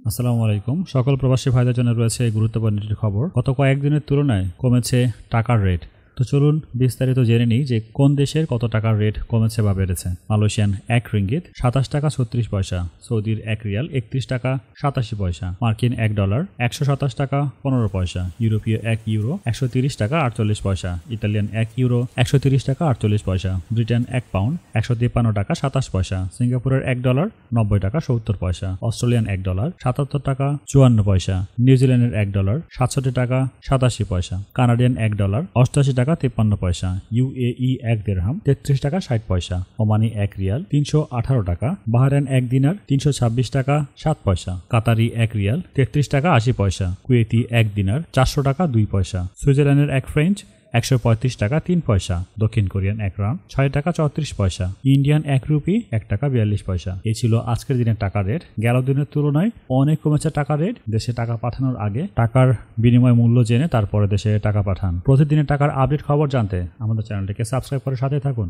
আসসালামু আলাইকুম। সকল প্রবাসী ভাইদের জন্য রয়েছে গুরুত্বপূর্ণ একটি খবর। গত কয়েকদিনের তুলনায় কমেছে টাকার রেট। তো চলুন বিস্তারিত জেনে নিই যে কোন দেশের কত টাকার রেট কমেছে বা বেড়েছে। মালয়েশিয়ান 1 রিঙ্গিত 27 টাকা 36 পয়সা, সৌদির 1 রিয়াল 31 টাকা 87 পয়সা, মার্কিন $1 127 টাকা 15 পয়সা, ইউরোপীয় 1 ইউরো 130 টাকা 48 পয়সা, ইতালিয়ান 1 ইউরো 130 টাকা 48 পয়সা, ব্রিটেন 1 পাউন্ড 153 টাকা 27 পয়সা, সিঙ্গাপুরের $1 90 টাকা 70 পয়সা, অস্ট্রেলিয়ান $1 77 টাকা 54 পয়সা, নিউজিল্যান্ডের $1 67 টাকা 87 পয়সা, কানাডিয়ান $1 88 টাকা 53 পয়সা, ইউএই 1 দিরহাম 33 টাকা 60 পয়সা, ওমানি 1 রিয়াল 318 টাকা, বাহরাইন 1 দিনার 326 টাকা 7 পয়সা, কাতারি 1 রিয়াল 33 টাকা 80 পয়সা, কুয়েতি 1 দিনার 400 টাকা 2 পয়সা, সুইজারল্যান্ডের 1 ফ্রেঞ্চ 135 টাকা 3 পয়সা, দক্ষিণ কোরিয়ান 1 রান 6 টাকা 34 পয়সা, ইন্ডিয়ান 1 রুপি 1 টাকা 42 পয়সা। এই ছিল আজকের দিনের টাকা রেট। গেল দিনের তুলনায় অনেক কমেছে টাকা রেট। দেশে টাকা পাঠানোর আগে টাকার বিনিময় মূল্য জেনে তারপরে দেশে টাকা পাঠান। প্রতিদিনের টাকার আপডেট খবর জানতে আমাদের চ্যানেলটিকে সাবস্ক্রাইব করে সাথে থাকুন।